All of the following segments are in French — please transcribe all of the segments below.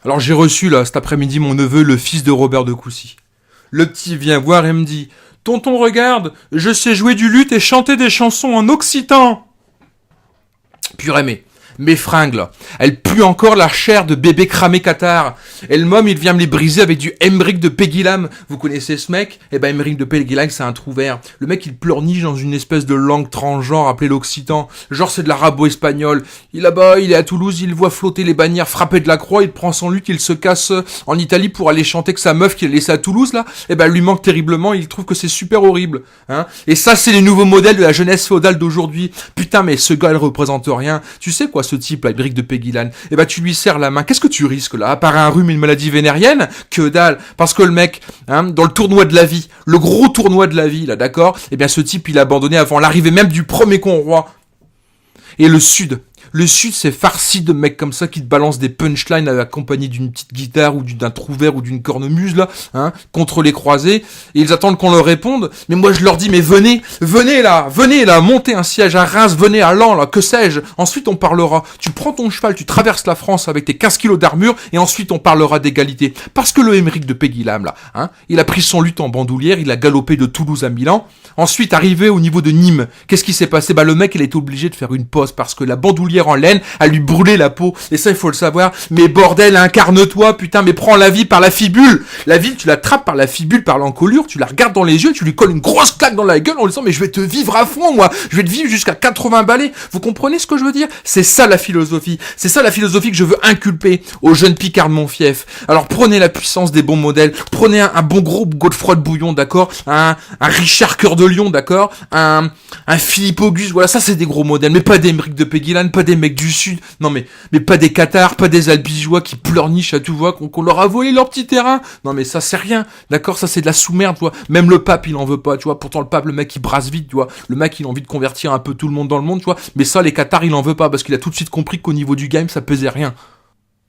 Alors j'ai reçu là cet après-midi mon neveu, le fils de Robert de Coucy. Le petit vient voir et me dit: Tonton, regarde, je sais jouer du luth et chanter des chansons en occitan. Purée, mes fringues là, elles puent encore la chair de bébé cramé cathare. Et le môme, il vient me les briser avec du Emmerich de Péguilam. Vous connaissez ce mec? Eh ben Emmerich de Péguilam, c'est un trou vert. Le mec, il pleurniche dans une espèce de langue transgenre appelée l'occitan. Genre c'est de l'arabo-espagnol. Il là-bas, il est à Toulouse, il voit flotter les bannières frappées de la croix, il prend son luth, il se casse en Italie pour aller chanter que sa meuf qu'il a laissée à Toulouse là. Eh ben elle lui manque terriblement, il trouve que c'est super horrible. Hein, et ça, c'est les nouveaux modèles de la jeunesse féodale d'aujourd'hui. Putain, mais ce gars, il représente rien. Tu sais quoi, ce type là, Emmerich de Péguilam, eh ben tu lui serres la main. Qu'est-ce que tu risques là? À part un rhume et une maladie vénérienne? Que dalle. Parce que le mec, hein, dans le tournoi de la vie, le gros tournoi de la vie là, d'accord? Eh bien ce type, il a abandonné avant l'arrivée même du premier conroi. Et le Sud, c'est farci de mecs comme ça qui te balancent des punchlines accompagnés d'une petite guitare ou d'un trou vert ou d'une cornemuse, là, hein, contre les croisés. Et ils attendent qu'on leur réponde. Mais moi, je leur dis, mais venez là, montez un siège à Reims, venez à Laon, là, que sais-je. Ensuite, on parlera. Tu prends ton cheval, tu traverses la France avec tes 15 kilos d'armure, et ensuite, on parlera d'égalité. Parce que le Emmerich de Péguilam, là, hein, il a pris son luth en bandoulière, il a galopé de Toulouse à Milan. Ensuite, arrivé au niveau de Nîmes, qu'est-ce qui s'est passé? Bah, le mec, il a été obligé de faire une pause parce que la bandoulière en laine a lui brûlé la peau. Et ça, il faut le savoir. Mais bordel, incarne-toi, putain, mais prends la vie par la fibule. La vie, tu l'attrapes par la fibule, par l'encolure, tu la regardes dans les yeux, tu lui colles une grosse claque dans la gueule en lui disant, mais je vais te vivre à fond, moi. Je vais te vivre jusqu'à 80 balais. Vous comprenez ce que je veux dire? C'est ça la philosophie. C'est ça la philosophie que je veux inculper aux jeunes Picards de mon fief. Alors prenez la puissance des bons modèles. Prenez un bon gros Godefroy de Bouillon, d'accord? Un Richard Cœur de Lion, d'accord? Un Philippe Auguste, voilà, ça c'est des gros modèles. Mais pas des Emmerich de Péguilam, pas des mecs du Sud. Non mais pas des Cathares, pas des Albigeois qui pleurnichent à tout va, qu'on leur a volé leur petit terrain. Non mais ça c'est rien, d'accord? Ça c'est de la sous-merde, tu vois. Même le pape il en veut pas, tu vois. Pourtant le pape, le mec il brasse vite, tu vois. Le mec il a envie de convertir un peu tout le monde dans le monde, tu vois. Mais ça les Cathares il en veut pas parce qu'il a tout de suite compris qu'au niveau du game ça pesait rien.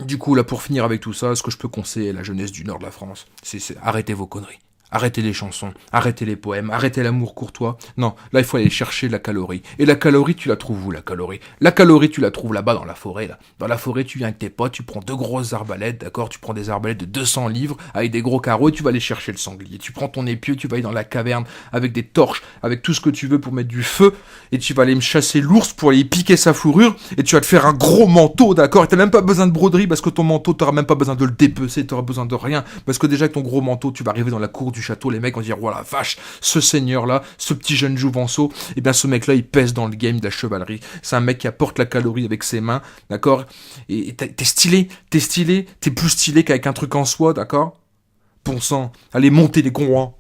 Du coup là pour finir avec tout ça, ce que je peux conseiller à la jeunesse du nord de la France, c'est arrêtez vos conneries. Arrêtez les chansons, arrêtez les poèmes, arrêtez l'amour courtois. Non, là il faut aller chercher la calorie. Et la calorie, tu la trouves où, la calorie? La calorie, tu la trouves là-bas dans la forêt, là. Dans la forêt, tu viens avec tes potes, tu prends 2 grosses arbalètes, d'accord? Tu prends des arbalètes de 200 livres avec des gros carreaux et tu vas aller chercher le sanglier. Tu prends ton épieu, tu vas aller dans la caverne avec des torches, avec tout ce que tu veux pour mettre du feu et tu vas aller me chasser l'ours pour aller piquer sa fourrure et tu vas te faire un gros manteau, d'accord? Et t'as même pas besoin de broderie parce que ton manteau, t'auras même pas besoin de le dépecer, t'auras besoin de rien parce que déjà avec ton gros manteau, tu vas arriver dans la cour du château, les mecs vont dire, voilà, vache, ce seigneur-là, ce petit jeune jouvenceau, et bien ce mec-là, il pèse dans le game de la chevalerie. C'est un mec qui apporte la calorie avec ses mains, d'accord? Et t'es stylé, t'es plus stylé qu'avec un truc en soi, d'accord? Bon sang, allez monter les conrois.